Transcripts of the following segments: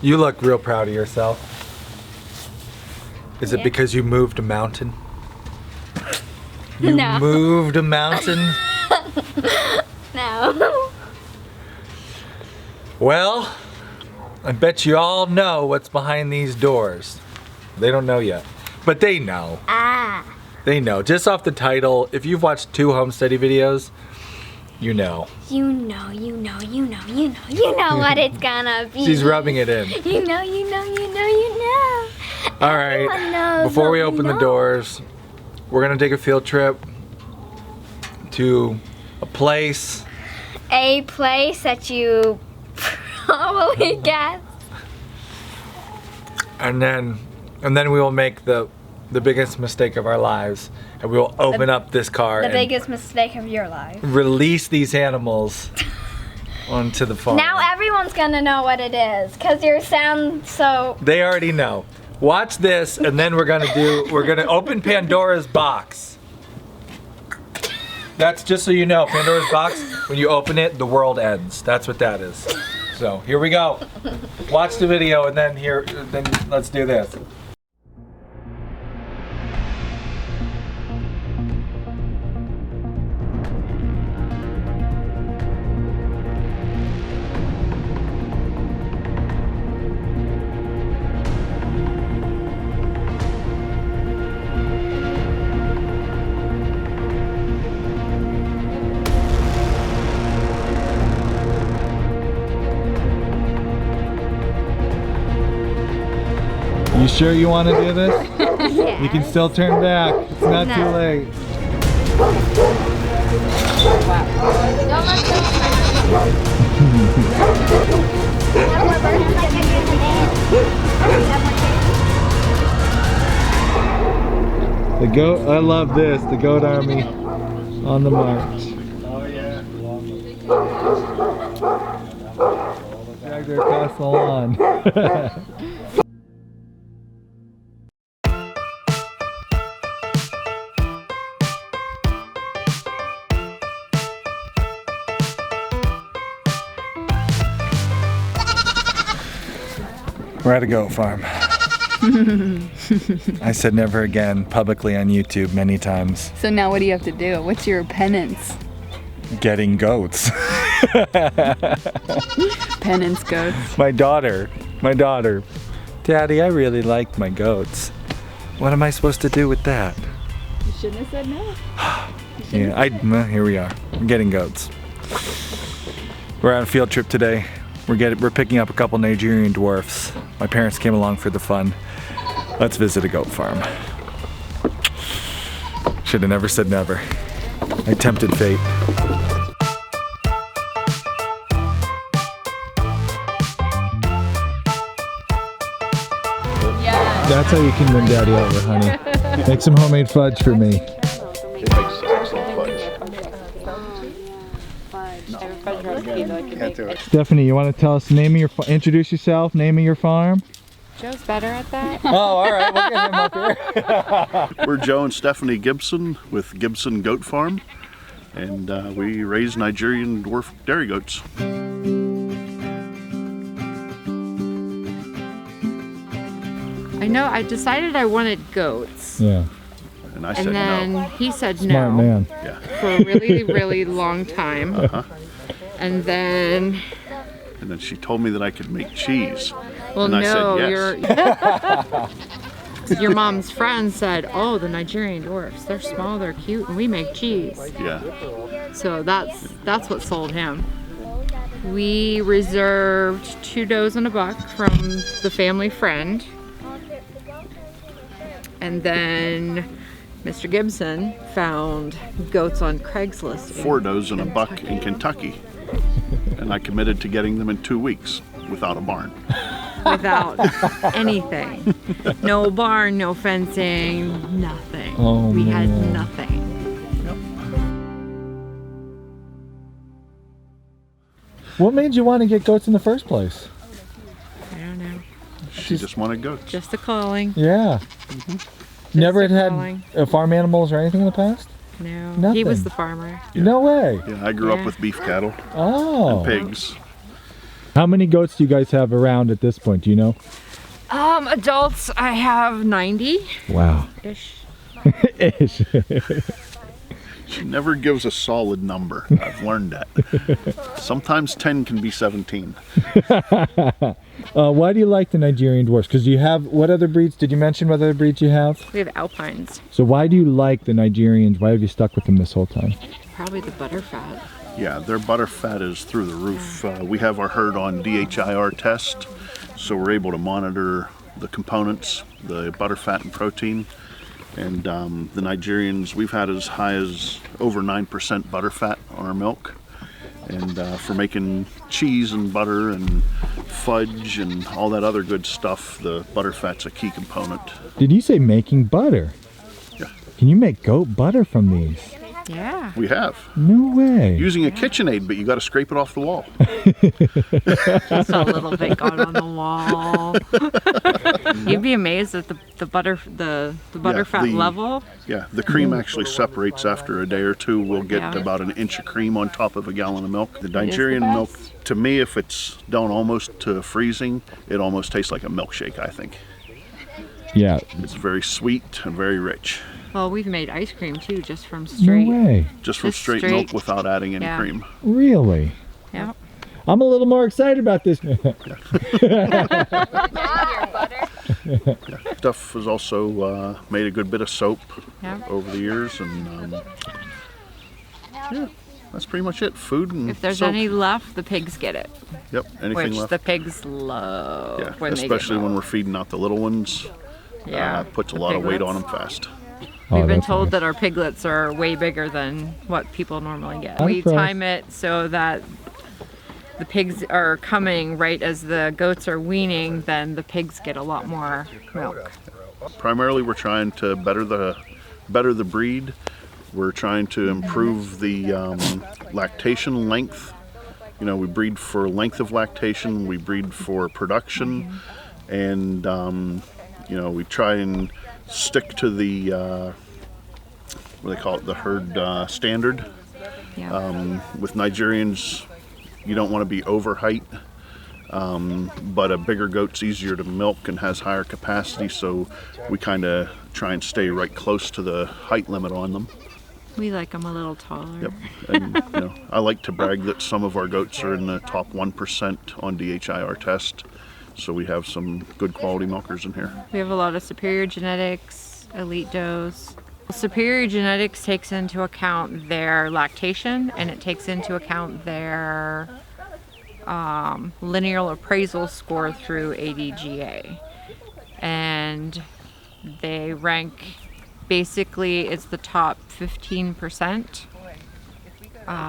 You look real proud of yourself. Is it Yeah. because you moved a mountain? You No. moved a mountain? No. Well, I bet you all know what's behind these doors. They don't know yet, but they know. Ah. They know. Just off the title, if you've watched 2 Homesteady videos, you know. You know what it's gonna be. She's rubbing it in. You know. All right, Everyone knows before what we open the know. doors, we're gonna take a field trip to a place. A place that you probably guessed. And then we will make the biggest mistake of our lives, and we will open up this car The and biggest mistake of your life. release these animals onto the farm. Now everyone's gonna know what it is, cause your sound so. They already know. Watch this, and then we're gonna open Pandora's box. That's just so you know, Pandora's box, when you open it, the world ends. That's what that is. So here we go. Watch the video, and then let's do this. You sure you want to do this? Yeah. You can still turn back. It's not too No. late. The goat, I love this, the goat army on the march. Oh yeah. Drag their castle on. We're at a goat farm. I said never again publicly on YouTube many times. So now what do you have to do? What's your penance? Getting goats. Penance goats. My daughter, Daddy, I really like my goats. What am I supposed to do with that? You shouldn't have said no. Yeah, well, here we are. We're getting goats. We're on a field trip today. We're picking up a couple Nigerian dwarfs. My parents came along for the fun. Let's visit a goat farm. Should have never said never. I tempted fate. Yeah. That's how you can win Daddy over, honey. Make some homemade fudge for me. Stephanie, you want to tell us introduce yourself, name of your farm? Joe's better at that. Oh, all right, we'll get him up here. We're Joe and Stephanie Gibson with Gibson Goat Farm, and we raise Nigerian dwarf dairy goats. I know, I decided I wanted goats. Yeah, And I said And then no. he said smart no man. Yeah. for a really, really long time. And then, And then she told me that I could make cheese. well, And I no, said yes. your mom's friend said, oh, the Nigerian Dwarfs, they're small, they're cute, and we make cheese. Yeah. So that's what sold him. We reserved 2 does and a buck from the family friend. And then Mr. Gibson found goats on Craigslist. 4 does and a buck in Kentucky. And I committed to getting them in 2 weeks without a barn. Without anything. No barn, no fencing, nothing. Oh, we had man. nothing. What made you want to get goats in the first place? I don't know. She just wanted goats. Just a calling. Yeah. Never a had calling. farm animals or anything in the past? No, he Nothing. was the farmer. No way. Yeah, I grew up Yeah. with beef cattle Oh. and pigs. How many goats do you guys have around at this point? Do you know? Adults, I have 90-ish. Wow. Ish. She never gives a solid number. I've learned that. Sometimes 10 can be 17. Why do you like the Nigerian Dwarfs? Because you have, what other breeds? Did you mention what other breeds you have? We have Alpines. So why do you like the Nigerians? Why have you stuck with them this whole time? Probably the butter fat. Yeah, their butter fat is through the roof. We have our herd on DHIR test, so we're able to monitor the components, the butter fat and protein. And the Nigerians, we've had as high as over 9% butter fat on our milk. And for making cheese and butter and fudge and all that other good stuff, the butter fat's a key component. Did you say making butter? Yeah. Can you make goat butter from these? Yeah. We have. No way. Using a KitchenAid, but you got to scrape it off the wall. Just a little bit got on the wall. You'd be amazed at the butter fat level. Yeah, the cream actually separates after a day or two. We'll get about an inch of cream on top of a gallon of milk. The Nigerian milk, to me, if it's down almost to freezing, it almost tastes like a milkshake, I think. Yeah. It's very sweet and very rich. Well, we've made ice cream too, just from No straight. way. Just from Just straight milk without adding any cream. Really? Yeah. I'm a little more excited about this. Stuff has also made a good bit of soap Yeah. over the years, and yeah, that's pretty much it. Food and If there's soap. any left, the pigs get it. Yep, anything Which left. the pigs love Yeah, when especially they when get we're feeding out the little ones. Yeah. Puts a the lot of weight on piglets. them fast. We've been that's told nice. that our piglets are way bigger than what people normally get. I'm We impressed. time it so that the pigs are coming right as the goats are weaning, then the pigs get a lot more milk. Primarily, we're trying to better the breed. We're trying to improve the lactation length. You know, we breed for length of lactation. We breed for production, and you know, we try and stick to the what they call it, the herd standard. Yeah. With Nigerians, you don't want to be over height, but a bigger goat's easier to milk and has higher capacity, so we kind of try and stay right close to the height limit on them. We like them a little taller. Yep. And you know, I like to brag that some of our goats are in the top 1% on DHIR test, so we have some good quality milkers in here. We have a lot of superior genetics, elite does. Superior genetics takes into account their lactation, and it takes into account their lineal appraisal score through ADGA. And they rank, basically it's the top 15%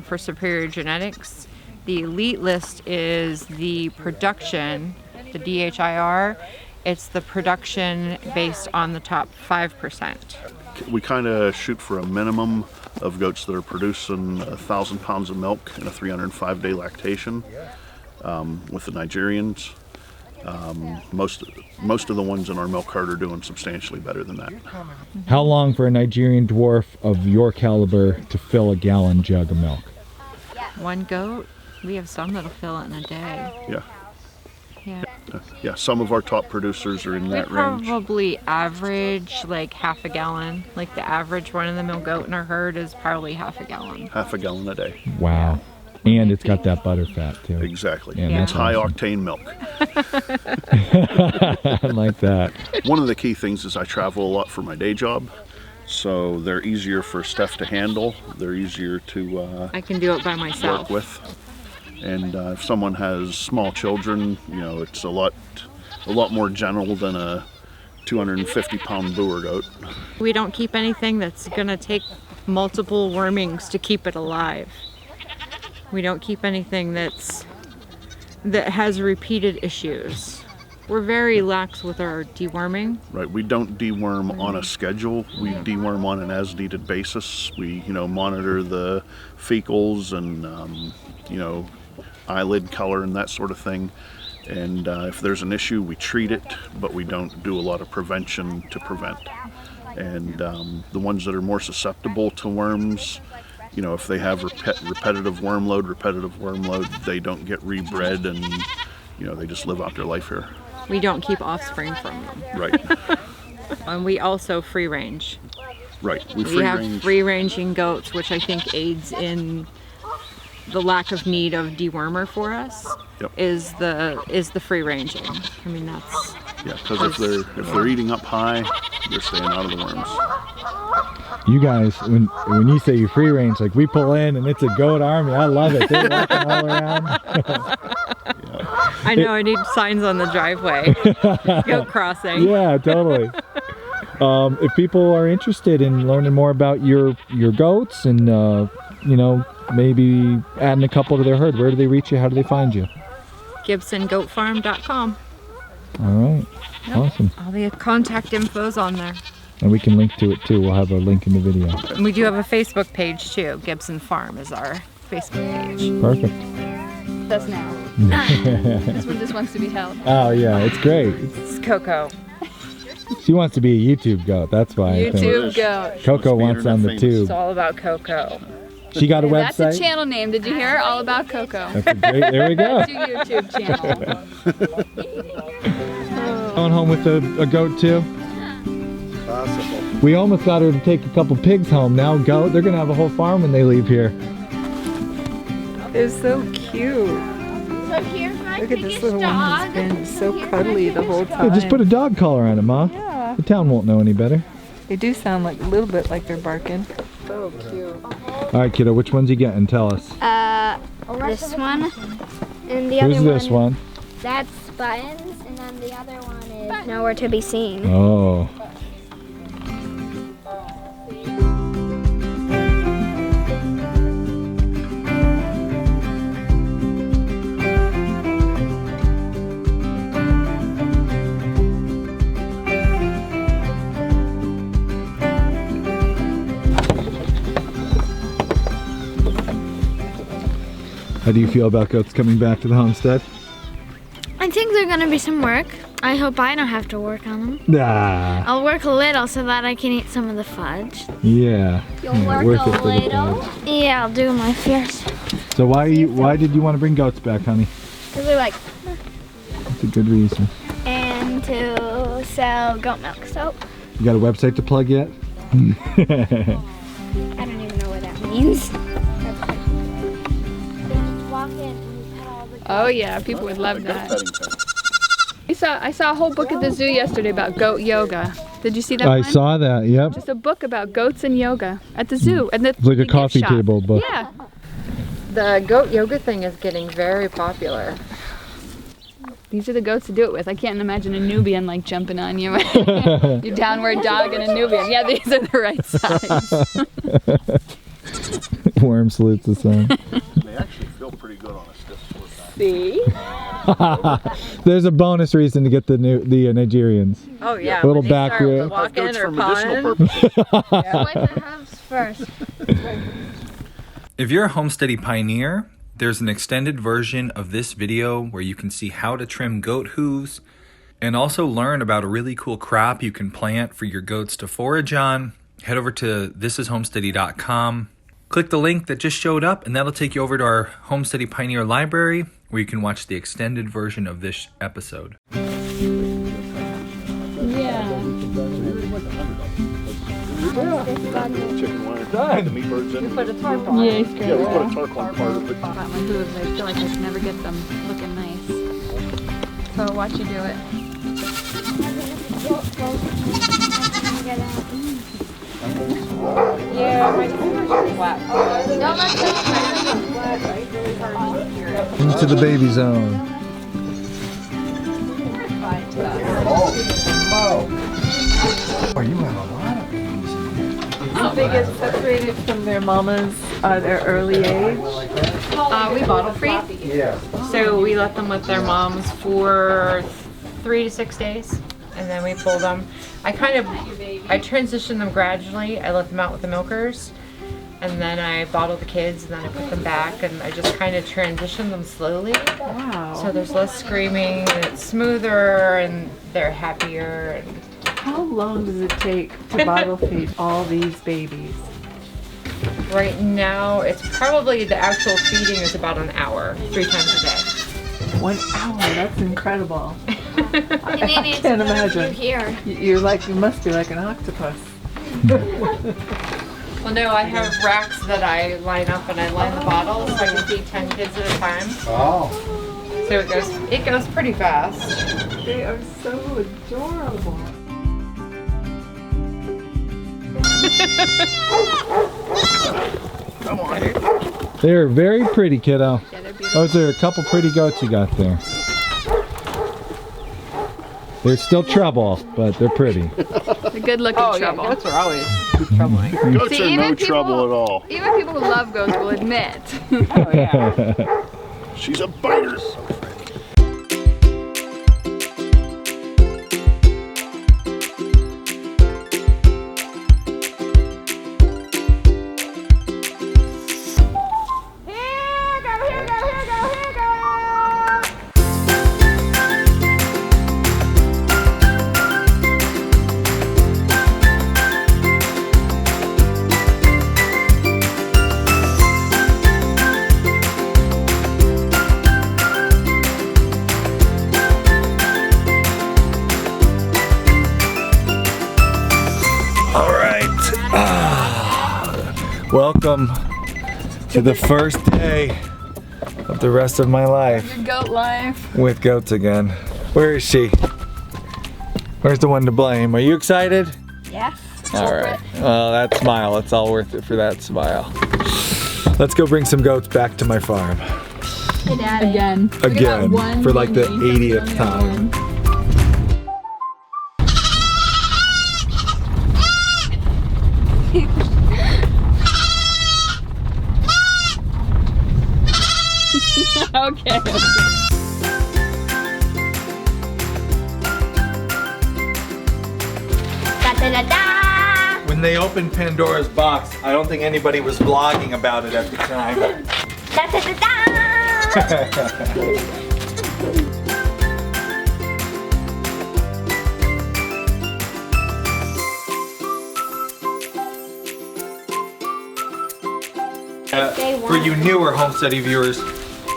for superior genetics. The elite list is the production, the DHIR. It's the production based on the top 5%. We kind of shoot for a minimum of goats that are producing 1,000 pounds of milk in a 305-day lactation. With the Nigerians, most of the ones in our milk herd are doing substantially better than that. How long for a Nigerian dwarf of your caliber to fill a gallon jug of milk? One goat, we have some that'll fill it in a day. Yeah, Yeah. yeah. Some of our top producers are in We that range. probably average like half a gallon. Like the average run-of-the-mill goat in our herd is probably half a gallon. Half a gallon a day. Wow. And it's got that butter fat too. Exactly. Yeah, It's that's high awesome. octane milk. I like that. One of the key things is I travel a lot for my day job, so they're easier for Steph to handle. They're easier to I can do it by myself. work with. And if someone has small children, you know, it's a lot more gentle than a 250-pound Boer goat. We don't keep anything that's gonna take multiple wormings to keep it alive. We don't keep anything that has repeated issues. We're very lax with our deworming. Right, we don't deworm on a schedule. We deworm on an as-needed basis. We, you know, monitor the fecals and, you know, eyelid color and that sort of thing. And if there's an issue, we treat it, but we don't do a lot of prevention to prevent. And the ones that are more susceptible to worms, you know, if they have repetitive worm load, they don't get rebred, and you know, they just live out their life here. We don't keep offspring from them. Right. And we also free range. Right. We have free ranging goats, which I think aids in the lack of need of dewormer for us. Yep. Is the free ranging. I mean, that's because if they're eating up high, they're staying out of the worms. You guys, when you say you free range, like we pull in and it's a goat army, I love it. They're walking all around. I know, I need signs on the driveway. Goat crossing. Yeah, totally. If people are interested in learning more about your goats and you know, maybe adding a couple to their herd, where do they reach you? How do they find you? GibsonGoatFarm.com. All right. Yep. Awesome. All the contact info's on there. And we can link to it too. We'll have a link in the video. And we do have a Facebook page too. Gibson Farm is our Facebook page. Perfect. Does now. This one just wants to be held. Oh yeah, it's great. It's Coco. She wants to be a YouTube goat. That's why. YouTube goat. Coco wants on the tube. It's all about Coco. She got a website. That's a channel name. Did you hear? All about Coco. That's a great. There we go. That's your YouTube channel. Going home with a goat too. Possible. We almost got her to take a couple pigs home. Now goat, they're gonna have a whole farm when they leave here. It's so cute. So here's my Look at this biggest little one dog. who's been so cuddly the whole Yeah, time. just put a dog collar on it, Ma. Yeah. The town won't know any better. They do sound like a little bit like they're barking. So cute. All right, kiddo, which one's you getting? Tell us. This one. And the other Who's this one? That's Buttons, and then the other one is nowhere to be seen. Oh. How do you feel about goats coming back to the homestead? I think they're gonna be some work. I hope I don't have to work on them. Nah. I'll work a little so that I can eat some of the fudge. Yeah. You'll Yeah, work worth it a for the little? fudge. Yeah, I'll do my fierce. So why did you want to bring goats back, honey? Because they're like, That's a good reason. and to sell goat milk soap. You got a website to plug yet? I don't even know what that means. Oh yeah, people would love that. I saw a whole book at the zoo yesterday about goat yoga. Did you see that I one? saw that, yep. Just a book about goats and yoga at the zoo. And It's like a gift coffee shop. table book. Yeah. The goat yoga thing is getting very popular. These are the goats to do it with. I can't imagine a Nubian like jumping on you. Your downward dog and a Nubian. Yeah, these are the right size. Worm salutes the sun. They actually feel pretty good on a stiff sport back. See? There's a bonus reason to get the Nigerians. Oh yeah. Little when they back start rib. walking Goats or for medicinal pawing. purposes. Wipe the hooves first. If you're a Homesteady pioneer, there's an extended version of this video where you can see how to trim goat hooves and also learn about a really cool crop you can plant for your goats to forage on. Head over to thisishomesteady.com. Click the link that just showed up, and that'll take you over to our Homesteady Pioneer library where you can watch the extended version of this episode. Chicken wire. The meat birds in. Put a tarp on. Yeah, Yeah, we put a tarp on part of it. About my hooves, I feel like I can never get them looking nice. So I'll watch you do it. Yeah, my fingers are flat. Into the baby zone. Oh, you have a lot of babies in here. Do they get separated from their mamas at their early age? We bottle free. Yeah. So we let them with their moms for 3 to 6 days, and then we pull them. I transition them gradually. I let them out with the milkers, and then I bottle the kids, and then I put them back, and I just kind of transition them slowly. Wow. So there's less screaming, and it's smoother, and they're happier. And How long does it take to bottle feed all these babies? Right now, it's probably the actual feeding is about an hour, 3 times a day. 1 hour, that's incredible. I Canadians can't You imagine. here. You're like, you must be like an octopus. Well, no, I have racks that I line up and I line the bottles so I can feed 10 kids at a time. Oh. So it goes pretty fast. They are so adorable. Come on. They're very pretty, kiddo. Oh, there are a couple pretty goats you got there. They're still trouble, but they're pretty. The good looking trouble. goats are always troubling. Goats See, are no even people- trouble at all. Even people who love goats will admit. Oh yeah. She's a biter. All right. Welcome to the first day of the rest of my life Your goat life. with goats again. Where is she? Where's the one to blame? Are you excited? Yeah. All right. Well, that smile, it's all worth it for that smile. Let's go bring some goats back to my farm. Hey, Daddy. Again. Again, for like the 80th time. Okay. Da da da da. When they opened Pandora's box, I don't think anybody was vlogging about it at the time. Da da da da. For you newer Homesteady viewers,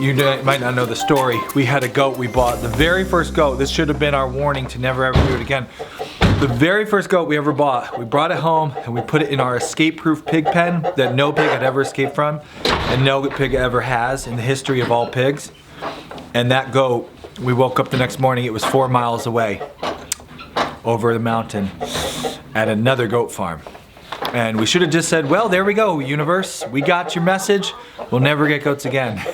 you might not know the story. We had a goat we bought. The very first goat, this should have been our warning to never ever do it again. The very first goat we ever bought, we brought it home and we put it in our escape-proof pig pen that no pig had ever escaped from and no pig ever has in the history of all pigs. And that goat, we woke up the next morning, it was 4 miles away over the mountain at another goat farm. And we should have just said, well, there we go, universe. We got your message. We'll never get goats again.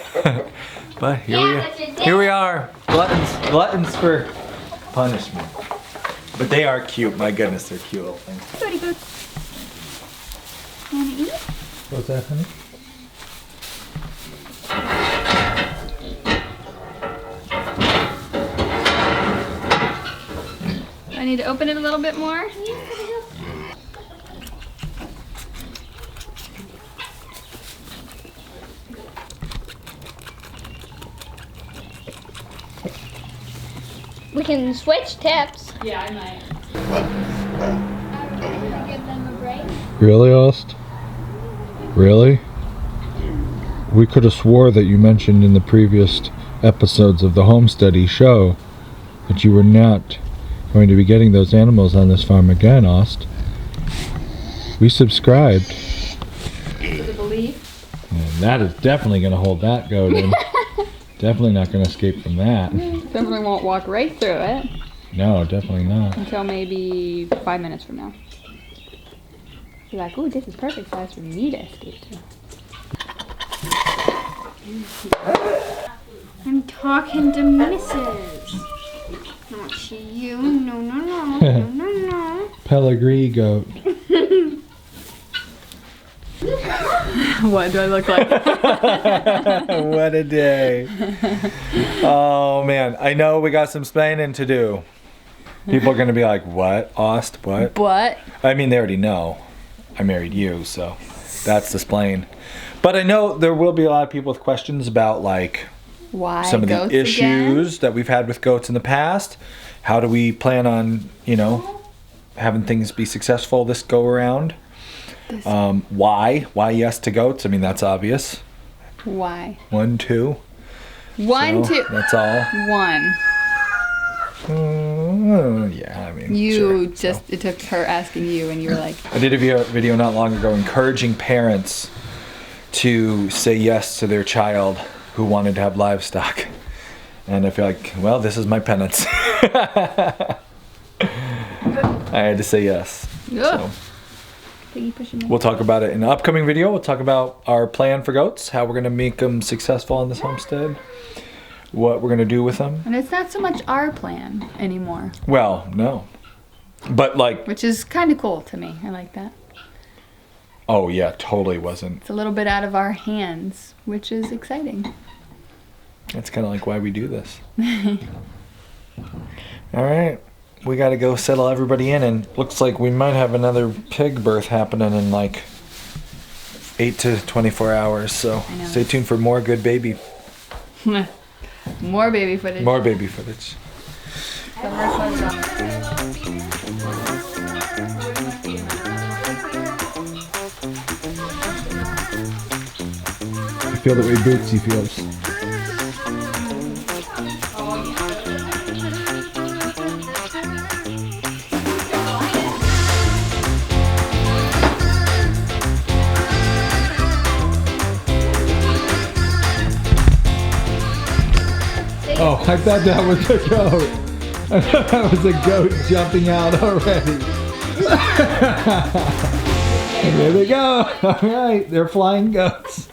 But here we are. Gluttons for punishment. But they are cute. My goodness, they're cute little things. Pretty good. Wanna eat? What's that, honey? I need to open it a little bit more. We can switch tips. Yeah, I might. Give them a break. Really, Ost? Really? We could have swore that you mentioned in the previous episodes of the Homesteady show that you were not going to be getting those animals on this farm again, Ost. We subscribed. Is it belief? And that is definitely going to hold that goat in. Definitely not going to escape from that. Definitely won't walk right through it No, definitely not. until maybe 5 minutes from now. You're like, ooh, this is perfect size for me to escape to. I'm talking to Mrs. Not you. No, no, no. No, no, no. Pellegrini goat. What do I look like? What a day. Oh man, I know we got some splaining to do. People are gonna be like, what? Ost, what? What? I mean, they already know. I married you, so that's the splain. But I know there will be a lot of people with questions about like Why some of the goats issues again? that we've had with goats in the past. How do we plan on, you know, having things be successful this go around. Why yes to goats? I mean, that's obvious. Why? 1, 2. 1, So, 2. that's all. 1. Yeah, I mean, You sure. just, it took her asking you and you were like, I did a video not long ago encouraging parents to say yes to their child who wanted to have livestock. And I feel like, well, this is my penance. I had to say yes. ugh. So, Piggy pushing me. we'll talk about it in an upcoming video. We'll talk about our plan for goats, how we're going to make them successful on this homestead, what we're going to do with them. And it's not so much our plan anymore, Well, no. But like, which is kind of cool to me. I like that. oh yeah, totally wasn't. It's a little bit out of our hands, which is exciting. That's kind of like why we do this. All right. We got to go settle everybody in, and looks like we might have another pig birth happening in like 8 to 24 hours. So I know. stay tuned for more good baby, More baby footage. more baby footage. I feel the way Bootsy feels. Oh, I thought that was a goat. I thought that was a goat jumping out already. And there they go. All right, they're flying goats.